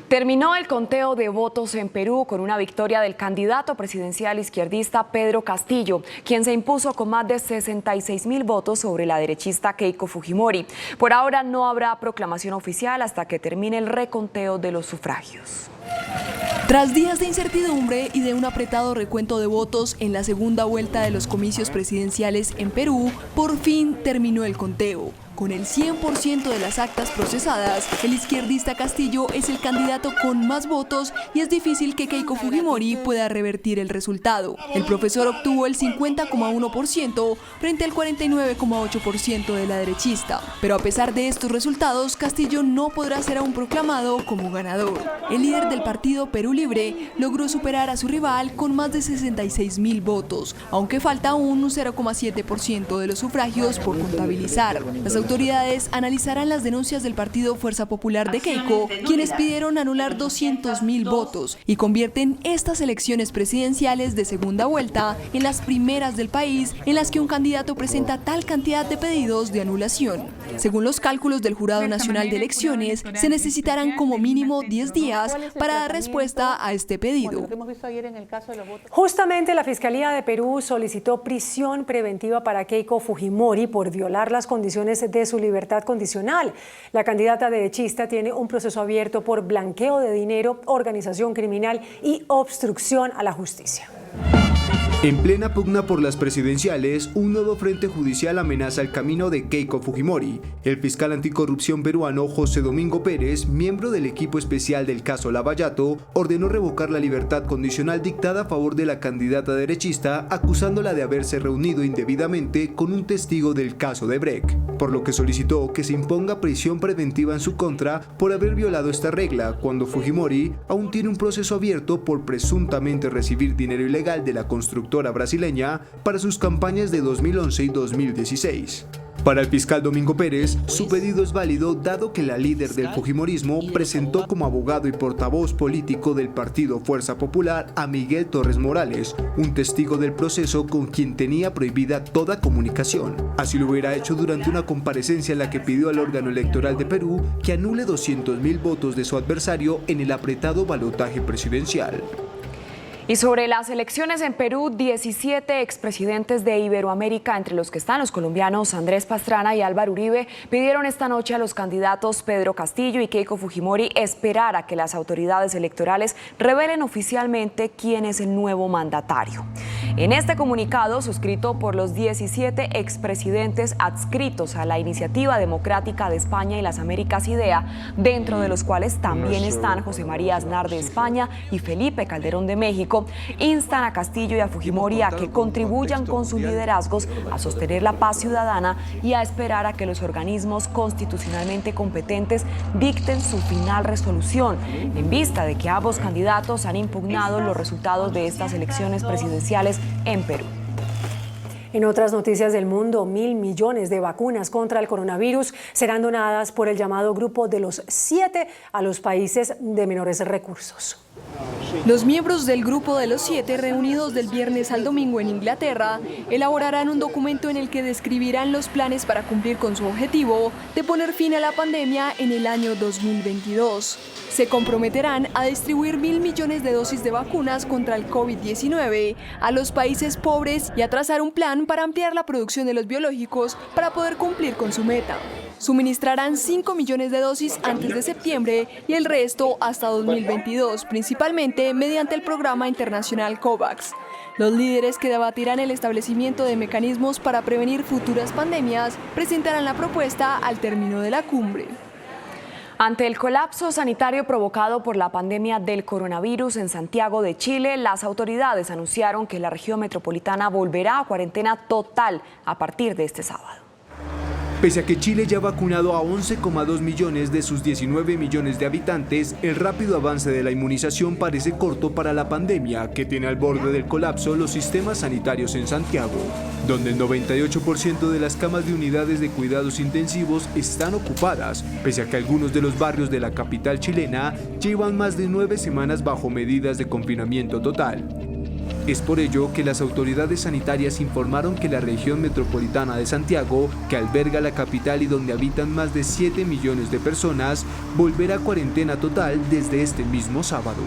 Terminó el conteo de votos en Perú con una victoria del candidato presidencial izquierdista Pedro Castillo, quien se impuso con más de 66.000 votos sobre la derechista Keiko Fujimori. Por ahora no habrá proclamación oficial hasta que termine el reconteo de los sufragios. Tras días de incertidumbre y de un apretado recuento de votos en la segunda vuelta de los comicios presidenciales en Perú, por fin terminó el conteo. Con el 100% de las actas procesadas, el izquierdista Castillo es el candidato con más votos y es difícil que Keiko Fujimori pueda revertir el resultado. El profesor obtuvo el 50,1% frente al 49,8% de la derechista. Pero a pesar de estos resultados, Castillo no podrá ser aún proclamado como ganador. El líder del partido Perú Libre logró superar a su rival con más de 66.000 votos, aunque falta aún un 0,7% de los sufragios por contabilizar. Las autoridades analizarán las denuncias del partido Fuerza Popular de Keiko, quienes pidieron anular 200.000 votos y convierten estas elecciones presidenciales de segunda vuelta en las primeras del país en las que un candidato presenta tal cantidad de pedidos de anulación. Según los cálculos del Jurado Nacional de Elecciones, se necesitarán como mínimo 10 días para dar respuesta a este pedido. Justamente la Fiscalía de Perú solicitó prisión preventiva para Keiko Fujimori por violar las condiciones de su libertad condicional. La candidata derechista tiene un proceso abierto por blanqueo de dinero, organización criminal y obstrucción a la justicia. En plena pugna por las presidenciales, un nuevo frente judicial amenaza el camino de Keiko Fujimori. El fiscal anticorrupción peruano José Domingo Pérez, miembro del equipo especial del caso Lavallato, ordenó revocar la libertad condicional dictada a favor de la candidata derechista, acusándola de haberse reunido indebidamente con un testigo del caso de Brecht, por lo que solicitó que se imponga prisión preventiva en su contra por haber violado esta regla, cuando Fujimori aún tiene un proceso abierto por presuntamente recibir dinero ilegal de la constructora brasileña para sus campañas de 2011 y 2016. Para el fiscal Domingo Pérez, su pedido es válido dado que la líder del fujimorismo presentó como abogado y portavoz político del partido Fuerza Popular a Miguel Torres Morales, un testigo del proceso con quien tenía prohibida toda comunicación. Así lo hubiera hecho durante una comparecencia en la que pidió al órgano electoral de Perú que anule 200.000 votos de su adversario en el apretado balotaje presidencial. Y sobre las elecciones en Perú, 17 expresidentes de Iberoamérica, entre los que están los colombianos Andrés Pastrana y Álvaro Uribe, pidieron esta noche a los candidatos Pedro Castillo y Keiko Fujimori esperar a que las autoridades electorales revelen oficialmente quién es el nuevo mandatario. En este comunicado, suscrito por los 17 expresidentes adscritos a la Iniciativa Democrática de España y las Américas IDEA, dentro de los cuales también están José María Aznar de España y Felipe Calderón de México, instan a Castillo y a Fujimori a que contribuyan con sus liderazgos a sostener la paz ciudadana y a esperar a que los organismos constitucionalmente competentes dicten su final resolución, en vista de que ambos candidatos han impugnado los resultados de estas elecciones presidenciales en Perú. En otras noticias del mundo, 1.000 millones de vacunas contra el coronavirus serán donadas por el llamado Grupo de los 7 a los países de menores recursos. Los miembros del Grupo de los 7, reunidos del viernes al domingo en Inglaterra, elaborarán un documento en el que describirán los planes para cumplir con su objetivo de poner fin a la pandemia en el año 2022. Se comprometerán a distribuir 1.000 millones de dosis de vacunas contra el COVID-19 a los países pobres y a trazar un plan para ampliar la producción de los biológicos para poder cumplir con su meta. Suministrarán 5 millones de dosis antes de septiembre y el resto hasta 2022, principalmente mediante el programa internacional COVAX. Los líderes que debatirán el establecimiento de mecanismos para prevenir futuras pandemias presentarán la propuesta al término de la cumbre. Ante el colapso sanitario provocado por la pandemia del coronavirus en Santiago de Chile, las autoridades anunciaron que la región metropolitana volverá a cuarentena total a partir de este sábado. Pese a que Chile ya ha vacunado a 11,2 millones de sus 19 millones de habitantes, el rápido avance de la inmunización parece corto para la pandemia, que tiene al borde del colapso los sistemas sanitarios en Santiago, donde el 98% de las camas de unidades de cuidados intensivos están ocupadas, pese a que algunos de los barrios de la capital chilena llevan más de 9 semanas bajo medidas de confinamiento total. Es por ello que las autoridades sanitarias informaron que la región metropolitana de Santiago, que alberga la capital y donde habitan más de 7 millones de personas, volverá a cuarentena total desde este mismo sábado.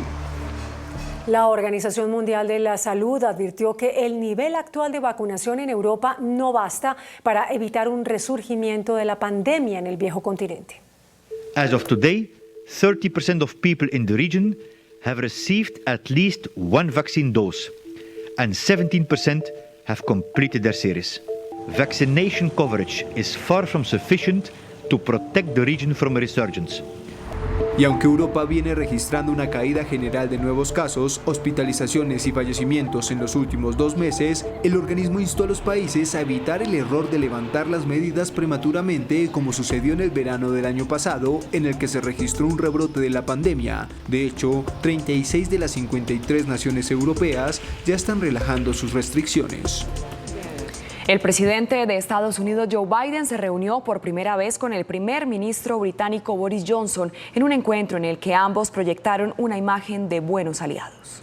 La Organización Mundial de la Salud advirtió que el nivel actual de vacunación en Europa no basta para evitar un resurgimiento de la pandemia en el viejo continente. As of today, 30% of people in the region have received at least one vaccine dose, and 17% have completed their series. Vaccination coverage is far from sufficient to protect the region from a resurgence. Y aunque Europa viene registrando una caída general de nuevos casos, hospitalizaciones y fallecimientos en los últimos 2 meses, el organismo instó a los países a evitar el error de levantar las medidas prematuramente, como sucedió en el verano del año pasado, en el que se registró un rebrote de la pandemia. De hecho, 36 de las 53 naciones europeas ya están relajando sus restricciones. El presidente de Estados Unidos, Joe Biden, se reunió por primera vez con el primer ministro británico Boris Johnson en un encuentro en el que ambos proyectaron una imagen de buenos aliados.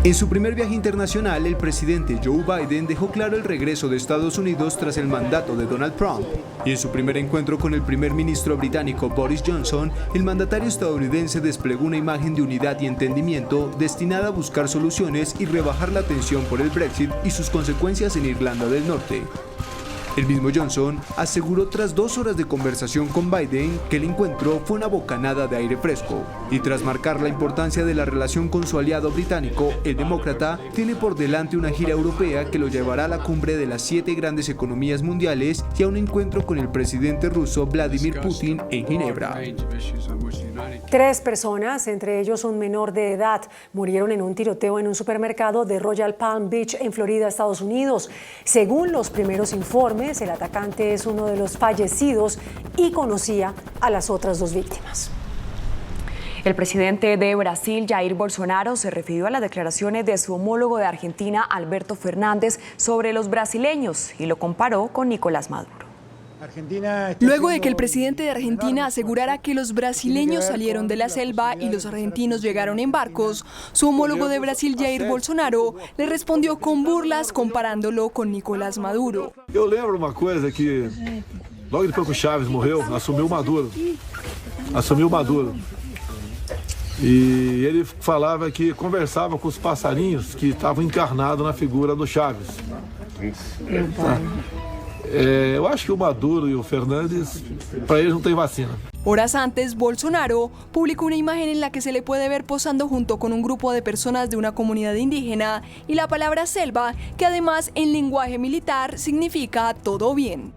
En su primer viaje internacional, el presidente Joe Biden dejó claro el regreso de Estados Unidos tras el mandato de Donald Trump. Y en su primer encuentro con el primer ministro británico Boris Johnson, el mandatario estadounidense desplegó una imagen de unidad y entendimiento destinada a buscar soluciones y rebajar la tensión por el Brexit y sus consecuencias en Irlanda del Norte. El mismo Johnson aseguró tras 2 horas de conversación con Biden que el encuentro fue una bocanada de aire fresco. Y tras marcar la importancia de la relación con su aliado británico, el demócrata tiene por delante una gira europea que lo llevará a la cumbre de las 7 grandes economías mundiales y a un encuentro con el presidente ruso Vladimir Putin en Ginebra. 3 personas, entre ellos un menor de edad, murieron en un tiroteo en un supermercado de Royal Palm Beach, en Florida, Estados Unidos. Según los primeros informes, el atacante es uno de los fallecidos y conocía a las otras 2 víctimas. El presidente de Brasil, Jair Bolsonaro, se refirió a las declaraciones de su homólogo de Argentina, Alberto Fernández, sobre los brasileños y lo comparó con Nicolás Maduro. Luego de que el presidente de Argentina asegurara que los brasileños salieron de la selva y los argentinos llegaron en barcos, su homólogo de Brasil, Jair Bolsonaro, le respondió con burlas comparándolo con Nicolás Maduro. Eu lembro uma coisa que logo depois que o Chávez morreu, assumiu Maduro. E ele falava que conversava com os passarinhos que estavam encarnados na figura do Chávez. Eu acho que o Maduro e o Fernandes, para eles não tem vacina. Horas antes, Bolsonaro publicó una imagen en la que se le puede ver posando junto con un grupo de personas de una comunidad indígena y la palabra selva, que además en lenguaje militar significa todo bien.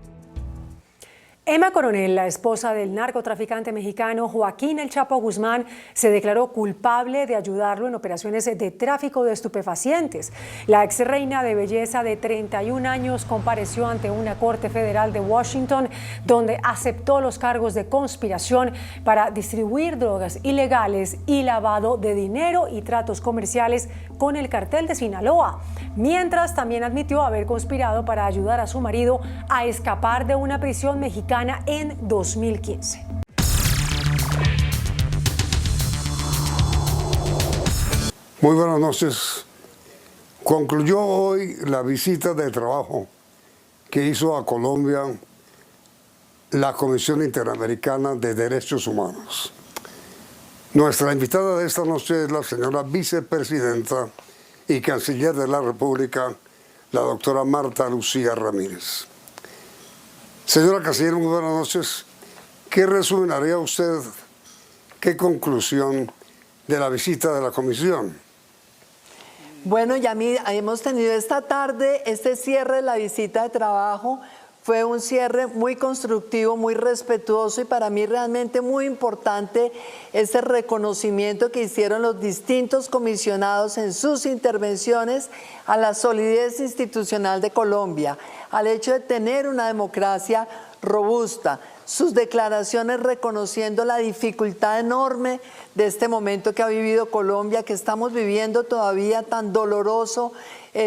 Emma Coronel, la esposa del narcotraficante mexicano Joaquín El Chapo Guzmán, se declaró culpable de ayudarlo en operaciones de tráfico de estupefacientes. La ex reina de belleza de 31 años compareció ante una corte federal de Washington, donde aceptó los cargos de conspiración para distribuir drogas ilegales y lavado de dinero y tratos comerciales con el cartel de Sinaloa. Mientras, también admitió haber conspirado para ayudar a su marido a escapar de una prisión mexicana en 2015. Muy buenas noches. Concluyó hoy la visita de trabajo que hizo a Colombia la Comisión Interamericana de Derechos Humanos. Nuestra invitada de esta noche es la señora vicepresidenta y canciller de la República, la doctora Marta Lucía Ramírez. Señora canciller, muy buenas noches. ¿Qué resumen haría usted, qué conclusión de la visita de la comisión? Bueno, Yamil, hemos tenido esta tarde este cierre de la visita de trabajo. Fue un cierre muy constructivo, muy respetuoso y para mí realmente muy importante ese reconocimiento que hicieron los distintos comisionados en sus intervenciones a la solidez institucional de Colombia, al hecho de tener una democracia robusta, sus declaraciones reconociendo la dificultad enorme de este momento que ha vivido Colombia, que estamos viviendo todavía tan doloroso,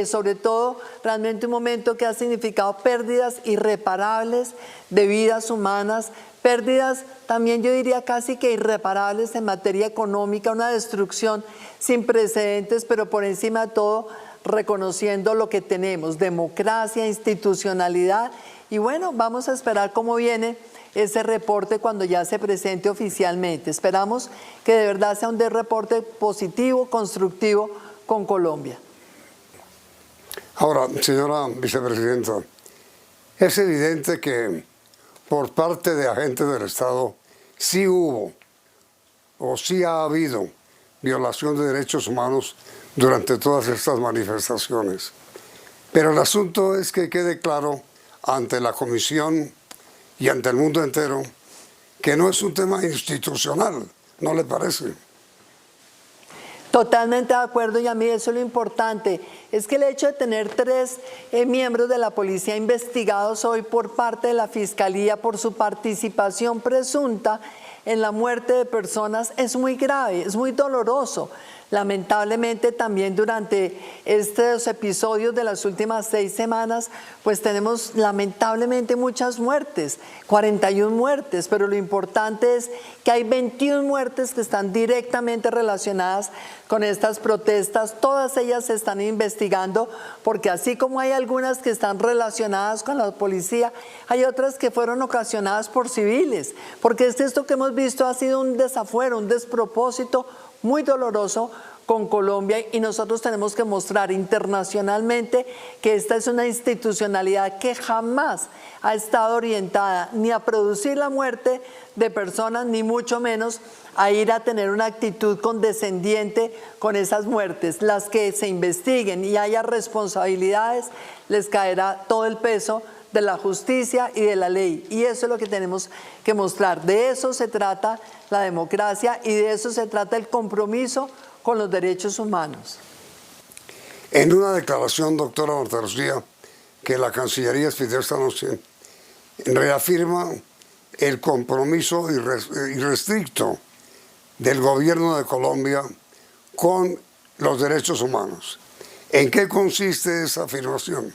sobre todo realmente un momento que ha significado pérdidas irreparables de vidas humanas, pérdidas también yo diría casi que irreparables en materia económica, una destrucción sin precedentes, pero por encima de todo reconociendo lo que tenemos, democracia, institucionalidad y bueno, vamos a esperar cómo viene ese reporte cuando ya se presente oficialmente. Esperamos que de verdad sea un reporte positivo, constructivo con Colombia. Ahora, señora vicepresidenta, es evidente que por parte de agentes del Estado sí hubo o sí ha habido violación de derechos humanos durante todas estas manifestaciones. Pero el asunto es que quede claro ante la Comisión y ante el mundo entero que no es un tema institucional, ¿no le parece? Totalmente de acuerdo, y a mí eso es lo importante, es que el hecho de tener 3 miembros de la policía investigados hoy por parte de la Fiscalía por su participación presunta en la muerte de personas es muy grave, es muy doloroso. Lamentablemente también durante estos episodios de las últimas 6 semanas, pues tenemos lamentablemente muchas muertes, 41 muertes, pero lo importante es que hay 21 muertes que están directamente relacionadas con estas protestas, todas ellas se están investigando, porque así como hay algunas que están relacionadas con la policía, hay otras que fueron ocasionadas por civiles, porque esto que hemos visto ha sido un desafuero, un despropósito muy doloroso con Colombia y nosotros tenemos que mostrar internacionalmente que esta es una institucionalidad que jamás ha estado orientada ni a producir la muerte de personas, ni mucho menos a ir a tener una actitud condescendiente con esas muertes. Las que se investiguen y haya responsabilidades, les caerá todo el peso de la justicia y de la ley. Y eso es lo que tenemos que mostrar. De eso se trata la democracia y de eso se trata el compromiso con los derechos humanos. En una declaración, doctora Marta Lucía, que la Cancillería expidió esta noche, reafirma el compromiso irrestricto del gobierno de Colombia con los derechos humanos. ¿En qué consiste esa afirmación?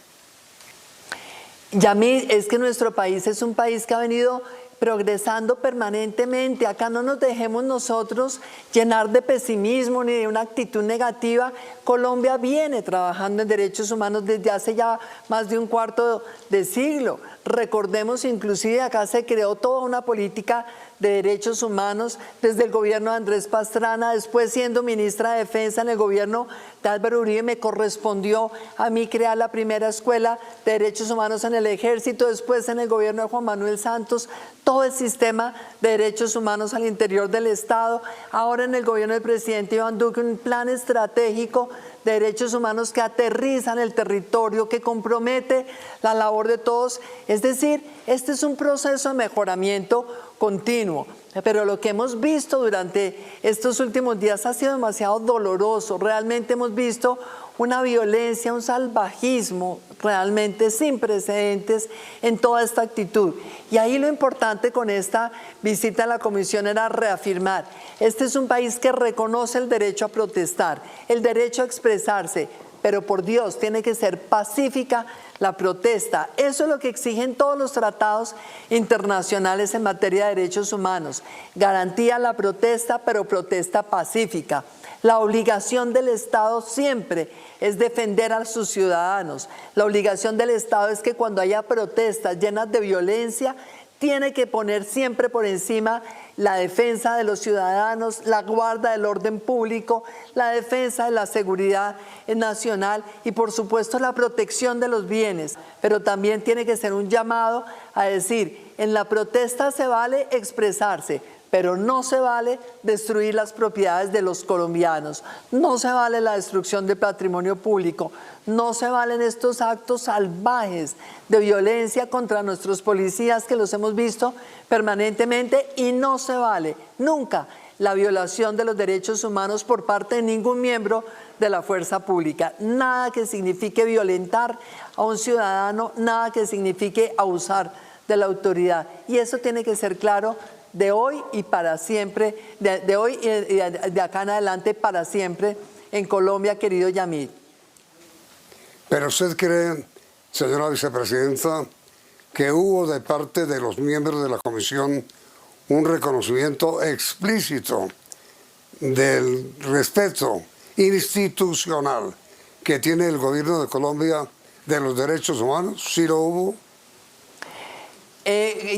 Yamil, es que nuestro país es un país que ha venido progresando permanentemente. Acá no nos dejemos nosotros llenar de pesimismo ni de una actitud negativa. Colombia viene trabajando en derechos humanos desde hace ya más de un cuarto de siglo. Recordemos, inclusive acá se creó toda una política de derechos humanos desde el gobierno de Andrés Pastrana, después siendo ministra de Defensa en el gobierno de Álvaro Uribe, me correspondió a mí crear la primera escuela de derechos humanos en el Ejército, después en el gobierno de Juan Manuel Santos, todo el sistema de derechos humanos al interior del Estado, ahora en el gobierno del presidente Iván Duque, un plan estratégico de derechos humanos que aterriza en el territorio, que compromete la labor de todos. Es decir, este es un proceso de mejoramiento continuo, pero lo que hemos visto durante estos últimos días ha sido demasiado doloroso. Realmente hemos visto una violencia, un salvajismo realmente sin precedentes en toda esta actitud. Y ahí lo importante con esta visita a la comisión era reafirmar, este es un país que reconoce el derecho a protestar, el derecho a expresarse, pero por Dios tiene que ser pacífica la protesta. Eso es lo que exigen todos los tratados internacionales en materia de derechos humanos. Garantía la protesta, pero protesta pacífica. La obligación del Estado siempre es defender a sus ciudadanos. La obligación del Estado es que cuando haya protestas llenas de violencia, tiene que poner siempre por encima la defensa de los ciudadanos, la guarda del orden público, la defensa de la seguridad nacional y por supuesto la protección de los bienes. Pero también tiene que ser un llamado a decir, en la protesta se vale expresarse, pero no se vale destruir las propiedades de los colombianos, no se vale la destrucción de patrimonio público, no se valen estos actos salvajes de violencia contra nuestros policías que los hemos visto permanentemente y no se vale nunca la violación de los derechos humanos por parte de ningún miembro de la fuerza pública. Nada que signifique violentar a un ciudadano, nada que signifique abusar de la autoridad. Y eso tiene que ser claro de hoy y para siempre, de hoy y de acá en adelante para siempre en Colombia, querido Yamil. Pero usted cree, señora vicepresidenta, que hubo de parte de los miembros de la comisión un reconocimiento explícito del respeto institucional que tiene el gobierno de Colombia de los derechos humanos. ¿Sí lo hubo?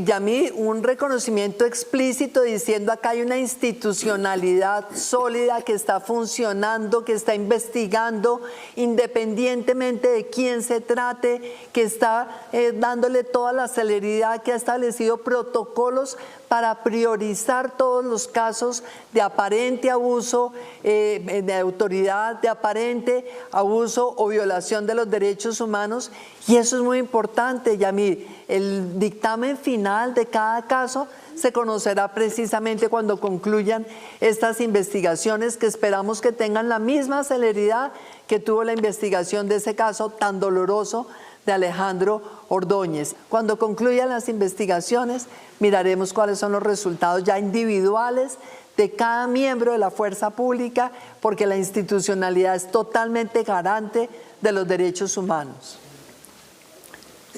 Yamil, un reconocimiento explícito diciendo acá hay una institucionalidad sólida que está funcionando, que está investigando independientemente de quién se trate, que está dándole toda la celeridad, que ha establecido protocolos para priorizar todos los casos de aparente abuso de autoridad, de aparente abuso o violación de los derechos humanos. Y eso es muy importante, Yamil. El dictamen final de cada caso se conocerá precisamente cuando concluyan estas investigaciones que esperamos que tengan la misma celeridad que tuvo la investigación de ese caso tan doloroso de Alejandro Ordóñez. Cuando concluyan las investigaciones, miraremos cuáles son los resultados ya individuales de cada miembro de la fuerza pública, porque la institucionalidad es totalmente garante de los derechos humanos.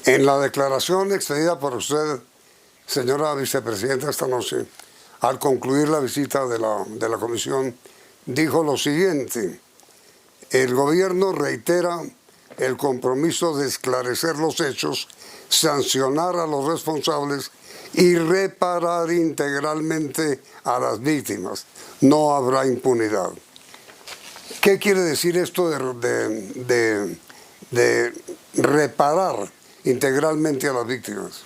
En la declaración expedida por usted, señora vicepresidenta, esta noche, al concluir la visita de la comisión, dijo lo siguiente: el gobierno reitera el compromiso de esclarecer los hechos, sancionar a los responsables y reparar integralmente a las víctimas. No habrá impunidad. ¿Qué quiere decir esto de reparar integralmente a las víctimas?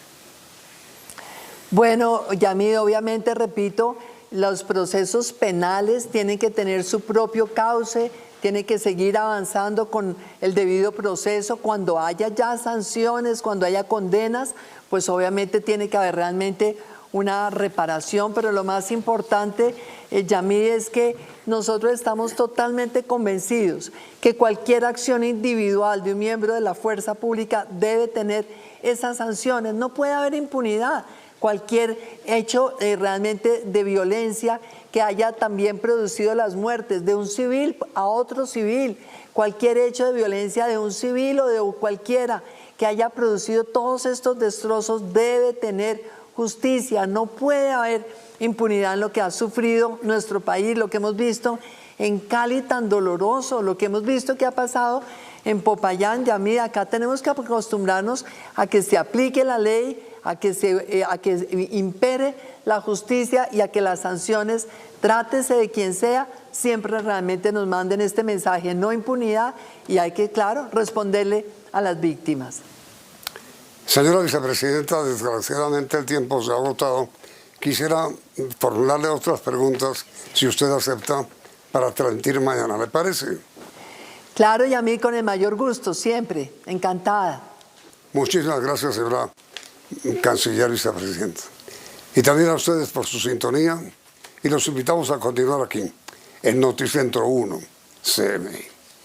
Bueno, Yamid, obviamente, repito, los procesos penales tienen que tener su propio cauce, tiene que seguir avanzando con el debido proceso. Cuando haya ya sanciones, cuando haya condenas, pues obviamente tiene que haber realmente una reparación, pero lo más importante, Yamid, es que nosotros estamos totalmente convencidos que cualquier acción individual de un miembro de la fuerza pública debe tener esas sanciones. No puede haber impunidad. Cualquier hecho realmente de violencia que haya también producido las muertes de un civil a otro civil, cualquier hecho de violencia de un civil o de cualquiera que haya producido todos estos destrozos debe tener justicia. No puede haber impunidad en lo que ha sufrido nuestro país, lo que hemos visto en Cali tan doloroso, lo que hemos visto que ha pasado en Popayán. Yamid, acá tenemos que acostumbrarnos a que se aplique la ley, a que impere la justicia y a que las sanciones, trátese de quien sea, siempre realmente nos manden este mensaje: no impunidad, y hay que, claro, responderle a las víctimas. Señora vicepresidenta, desgraciadamente el tiempo se ha agotado. Quisiera formularle otras preguntas, si usted acepta, para transmitir mañana, ¿le parece? Claro, y a mí con el mayor gusto, siempre, encantada. Muchísimas gracias, señora Canciller Vicepresidenta. Y también a ustedes por su sintonía, y los invitamos a continuar aquí, en Noticentro 1, CMI.